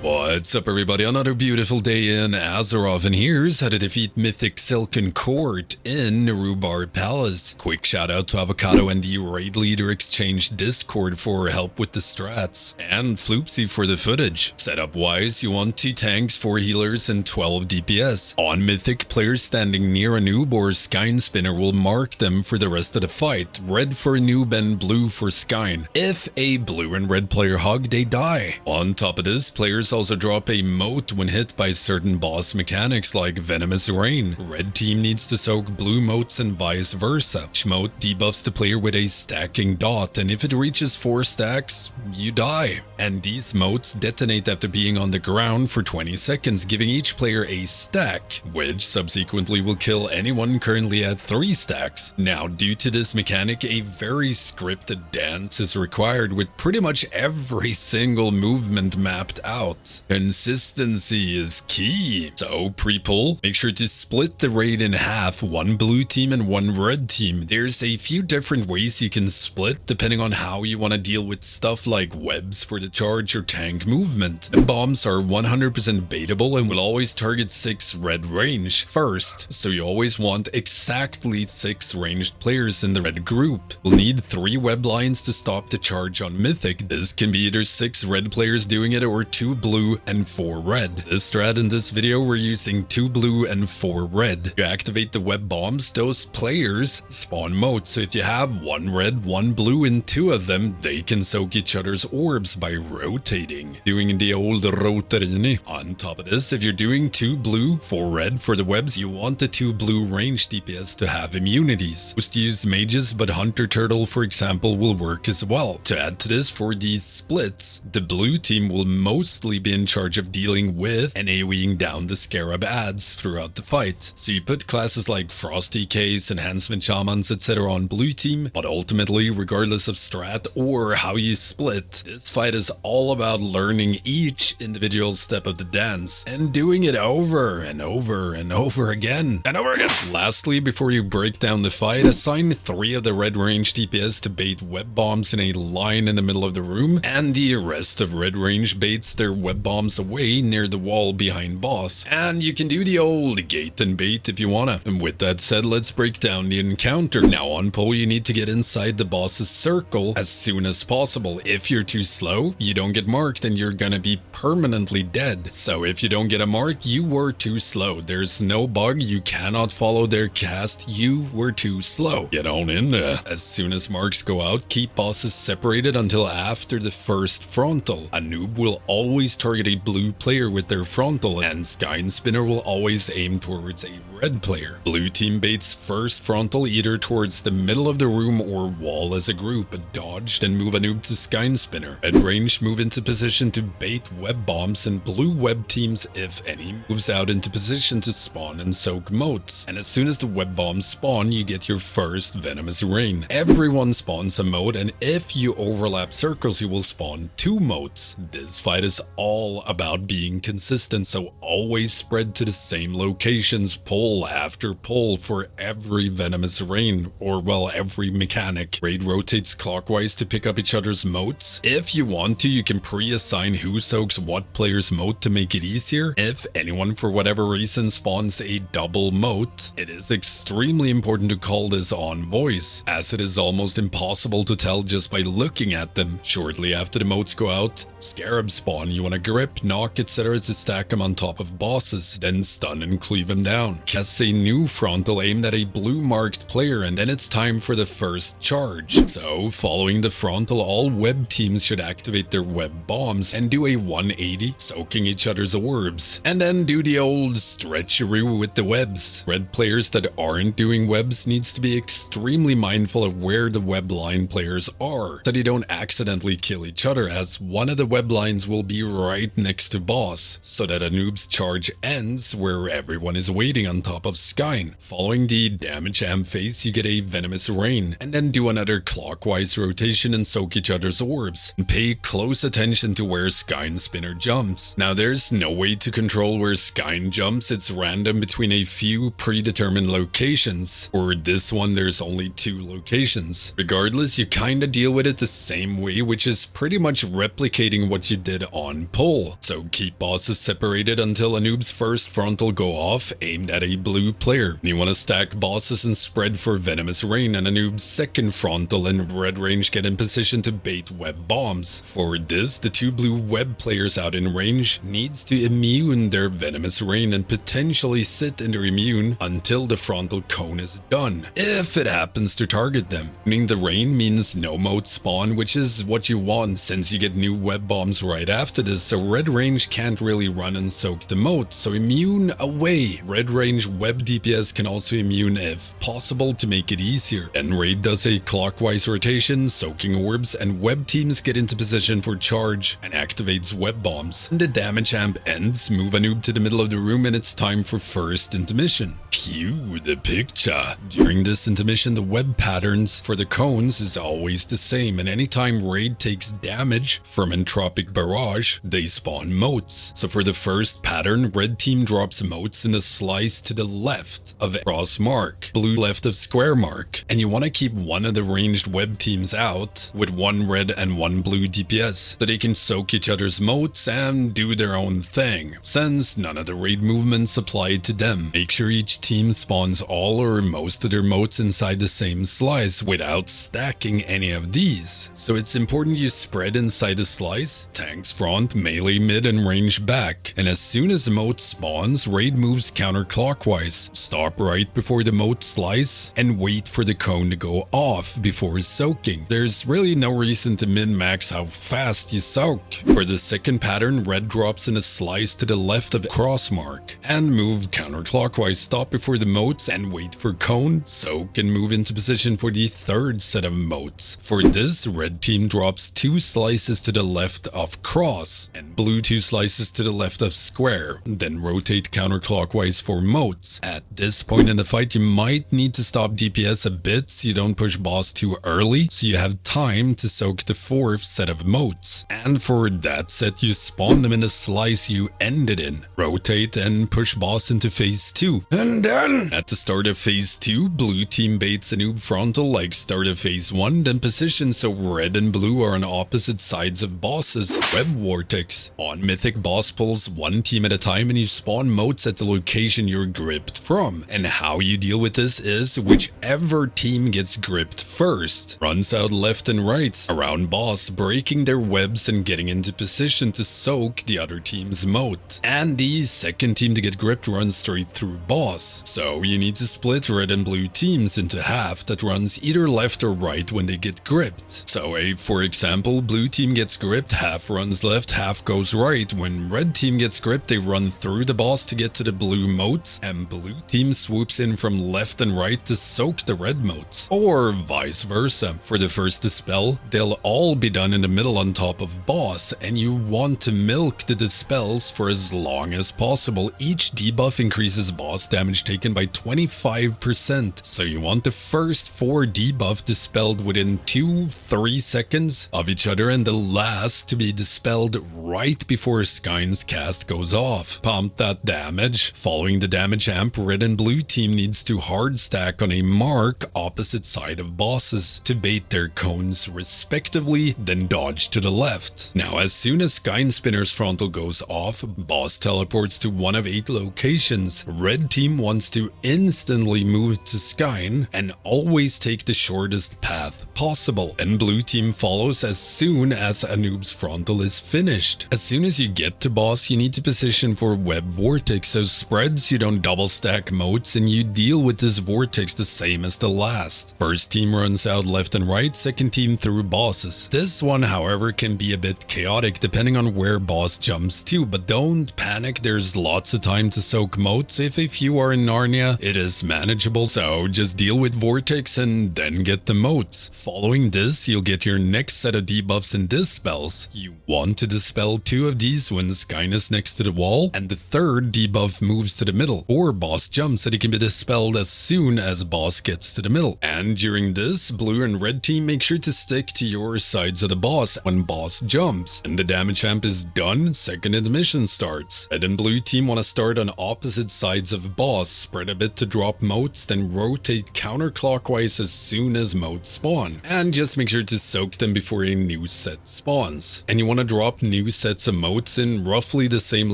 What's up everybody, another beautiful day in Azeroth, and here's how to defeat Mythic Silken Court in Nerub'ar Palace. Quick shout out to Avocado and the Raid Leader Exchange Discord for help with the strats, and Floopsy for the footage. Setup wise, you want 2 tanks, 4 healers, and 12 DPS. On Mythic, players standing near a noob or Skeinspinner will mark them for the rest of the fight, red for a noob and blue for Skein. If a blue and red player hug, they die. On top of this, players also drop a mote when hit by certain boss mechanics like Venomous Rain. Red team needs to soak blue motes and vice versa. Each mote debuffs the player with a stacking dot, and if it reaches 4 stacks, you die. And these motes detonate after being on the ground for 20 seconds, giving each player a stack, which subsequently will kill anyone currently at 3 stacks. Now, due to this mechanic, a very scripted dance is required with pretty much every single movement mapped out. Consistency is key. So pre-pull, make sure to split the raid in half, 1 blue team and 1 red team. There's a few different ways you can split depending on how you want to deal with stuff like webs for the charge or tank movement. The bombs are 100% baitable and will always target 6 red range first, so you always want exactly 6 ranged players in the red group. We'll need 3 web lines to stop the charge on Mythic. This can be either 6 red players doing it or 2 blue and 4 red. This strat in this video, we're using 2 blue and 4 red. You activate the web bombs, those players spawn motes, so if you have 1 red, 1 blue, and 2 of them, they can soak each other's orbs by rotating, doing the old rotarini. On top of this, if you're doing 2 blue, 4 red for the webs, you want the 2 blue range DPS to have immunities. Most use mages, but Hunter Turtle, for example, will work as well. To add to this, for these splits, the blue team will mostly be in charge of dealing with and AoEing down the Scarab adds throughout the fight. So you put classes like Frosty Case, Enhancement Shamans, etc. on blue team, but ultimately, regardless of strat or how you split, this fight is all about learning each individual step of the dance and doing it over and over and over again and over again. Lastly, before you break down the fight, assign 3 of the red range DPS to bait web bombs in a line in the middle of the room, and the rest of red range baits their web bombs away near the wall behind boss. And you can do the old gate and bait if you wanna. And with that said, let's break down the encounter. Now on pole, you need to get inside the boss's circle as soon as possible. If you're too slow, you don't get marked and you're gonna be permanently dead. So if you don't get a mark, you were too slow. There's no bug, you cannot follow their cast, you were too slow. Get on in there. As soon as marks go out, keep bosses separated until after the first frontal. A noob will always target a blue player with their frontal, and Skeinspinner will always aim towards a red player. Blue team baits first frontal either towards the middle of the room or wall as a group. Dodge, then move a noob to Skeinspinner. Red range move into position to bait web bombs, and blue web teams, if any, moves out into position to spawn and soak motes. And as soon as the web bombs spawn, you get your first Venomous Rain. Everyone spawns a mote, and if you overlap circles, you will spawn 2 motes. This fight is all about being consistent, so always spread to the same locations, pull after pull for every Venomous Rain, or well, every mechanic. Raid rotates clockwise to pick up each other's motes. If you want to, you can pre-assign who soaks what player's mote to make it easier. If anyone for whatever reason spawns a double mote, it is extremely important to call this on voice, as it is almost impossible to tell just by looking at them. Shortly after the motes go out, Scarab spawn. You want to grip, knock, etc. to stack them on top of bosses, then stun and cleave them down. Cast a new frontal aimed at a blue marked player, and then it's time for the first charge. So following the frontal, all web teams should activate their web bombs and do a 180, soaking each other's orbs, and then do the old stretcheroo with the webs. Red players that aren't doing webs needs to be extremely mindful of where the web line players are, so they don't accidentally kill each other, as one of the web lines will be right next to boss, so that a noob's charge ends where everyone is waiting on top of Skein. Following the damage amp phase, you get a Venomous Rain, and then do another clockwise rotation and soak each other's orbs. And pay close attention to where Skeinspinner jumps. Now there's no way to control where Skein jumps, it's random between a few predetermined locations. For this one, there's only 2 locations. Regardless, you kinda deal with it the same way, which is pretty much replicating what you did on and pull. So keep bosses separated until a noob's first frontal go off aimed at a blue player. And you want to stack bosses and spread for Venomous Rain, and a noob's second frontal and red range get in position to bait web bombs. For this, the two blue web players out in range needs to immune their Venomous Rain and potentially sit in their immune until the frontal cone is done, if it happens to target them. Meaning the rain means no mote spawn, which is what you want since you get new web bombs right after this, so red range can't really run and soak the mote, so immune away. Red range web DPS can also immune if possible to make it easier. Then raid does a clockwise rotation, soaking orbs, and web teams get into position for charge and activates web bombs. And the damage amp ends, move a noob to the middle of the room, and it's time for first intermission. Cue the picture. During this intermission, the web patterns for the cones is always the same, and anytime raid takes damage from Entropic Barrage, they spawn motes. So for the first pattern, red team drops motes in a slice to the left of cross mark, blue left of square mark, and you want to keep one of the ranged web teams out with one red and one blue DPS so they can soak each other's motes and do their own thing, since none of the raid movements apply to them. Make sure each team spawns all or most of their motes inside the same slice without stacking any of these. So it's important you spread inside the slice, tanks front, melee mid, and range back. And as soon as the mote spawns, raid moves counterclockwise. Stop right before the mote slice and wait for the cone to go off before soaking. There's really no reason to min-max how fast you soak. For the second pattern, red drops in a slice to the left of cross mark and move counterclockwise. Stop before the motes and wait for cone, soak, and move into position for the third set of motes. For this, red team drops 2 slices to the left of cross and blue 2 slices to the left of square, then rotate counterclockwise for motes. At this point in the fight, you might need to stop DPS a bit so you don't push boss too early, so you have time to soak the fourth set of motes. And for that set, you spawn them in the slice you ended in. Rotate and push boss into phase 2. And then, at the start of phase 2, blue team baits a noob frontal like start of phase 1, then position so red and blue are on opposite sides of bosses. Web Vortex. On Mythic, boss pulls one team at a time and you spawn motes at the location you're gripped from. And how you deal with this is whichever team gets gripped first runs out left and right around boss, breaking their webs and getting into position to soak the other team's mote. And the second team to get gripped runs straight through boss. So you need to split red and blue teams into half that runs either left or right when they get gripped. So for example, blue team gets gripped, half runs left, half goes right. When red team gets gripped, they run through the boss to get to the blue motes, and blue team swoops in from left and right to soak the red motes. Or vice versa. For the first dispel, they'll all be done in the middle on top of boss, and you want to milk the dispels for as long as possible. Each debuff increases boss damage taken by 25%, so you want the first 4 debuff dispelled within 2-3 seconds of each other, and the last to be dispelled right before Skein's cast goes off. Pump that damage. Following the damage amp, red and blue team needs to hard stack on a mark opposite side of bosses to bait their cones respectively, then dodge to the left. Now as soon as Skeinspinner's frontal goes off, boss teleports to one of 8 locations. Red team wants to instantly move to Skein and always take the shortest path possible, and blue team follows as soon as a noob's frontal is finished. As soon as you get to boss, you need to position for Web Vortex, so spreads you don't double stack motes and you deal with this vortex the same as the last. First team runs out left and right, second team through bosses. This one, however, can be a bit chaotic depending on where boss jumps to, but don't panic, there's lots of time to soak motes. If you are in Narnia, it is manageable, so just deal with vortex and then get the motes. Following this, you'll get your next set of debuffs and dispels. You want to dispel 2 of these when Skein is next to the wall, and the third debuff moves to the middle, or boss jumps so it can be dispelled as soon as boss gets to the middle. And during this, blue and red team make sure to stick to your sides of the boss when boss jumps. And the damage amp is done, second intermission starts. Red and blue team want to start on opposite sides of boss, spread a bit to drop motes, then rotate counterclockwise as soon as motes spawn. And just make sure to soak them before a new set spawns. And you want to drop new new sets of motes in roughly the same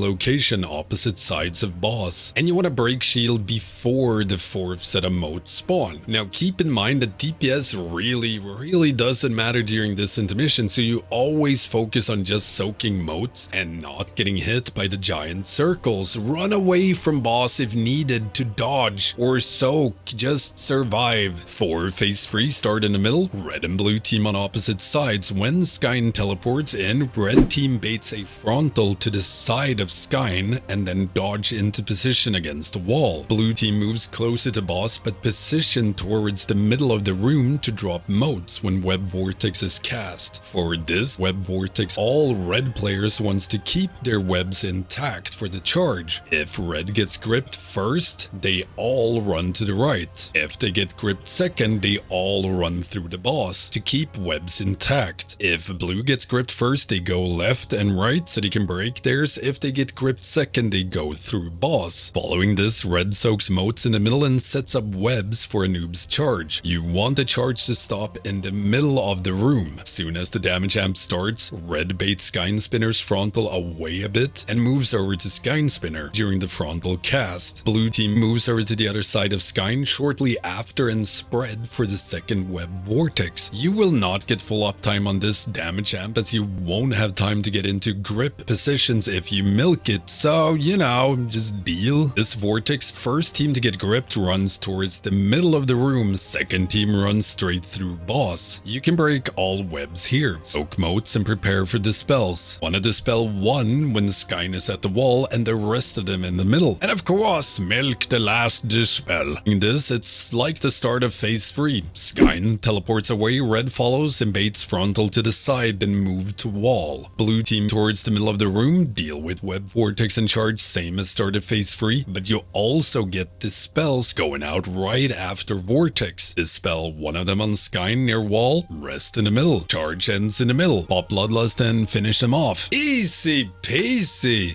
location opposite sides of boss, and you want to break shield before the 4th set of motes spawn. Now keep in mind that DPS really doesn't matter during this intermission, so you always focus on just soaking motes and not getting hit by the giant circles. Run away from boss if needed to dodge or soak, just survive. 4 phase 3 start in the middle, red and blue team on opposite sides. When Skein teleports in, red team baits a frontal to the side of Skein and then dodge into position against the wall. Blue team moves closer to boss but position towards the middle of the room to drop motes when Web Vortex is cast. For this Web Vortex, all red players wants to keep their webs intact for the charge. If red gets gripped first, they all run to the right. If they get gripped second, they all run through the boss to keep webs intact. If blue gets gripped first, they go left and right so they can break theirs. If they get gripped second, they go through boss. Following this, red soaks motes in the middle and sets up webs for a noob's charge. You want the charge to stop in the middle of the room. As soon as the damage amp starts, red baits Skeinspinner's frontal away a bit and moves over to Skeinspinner during the frontal cast. Blue team moves over to the other side of Skein shortly after and spread for the second Web Vortex. You will not get full uptime on this damage amp as you won't have time to get into grip positions if you milk it, so you know, just deal. This Vortex, first team to get gripped runs towards the middle of the room, second team runs straight through boss. You can break all webs here. Soak motes and prepare for dispels. Wanna dispel one when Skein is at the wall and the rest of them in the middle. And of course, milk the last dispel. In this, it's like the start of phase 3. Skein teleports away, red follows and baits frontal to the side, then move to wall. Blue team towards the middle of the room, deal with Web Vortex and charge, same as start of phase 3, but you also get dispels going out right after Vortex. Dispel one of them on Skein near wall, rest in the middle. Charge ends in the middle. Pop Bloodlust and finish them off. Easy peasy.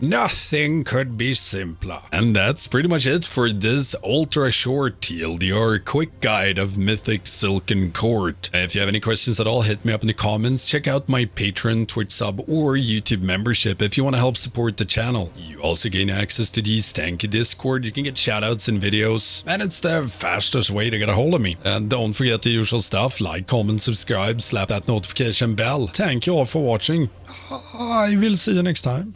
Nothing could be simpler. And that's pretty much it for this ultra short TLDR quick guide of Mythic Silken Court. If you have any questions at all, hit me up in the comments. Check out my Patreon, Twitch sub, or YouTube membership if you want to help support the channel. You also gain access to the Stankie Discord. You can get shoutouts and videos, and it's the fastest way to get a hold of me. And don't forget the usual stuff, like, comment, subscribe, slap that notification bell. Thank you all for watching. I will see you next time.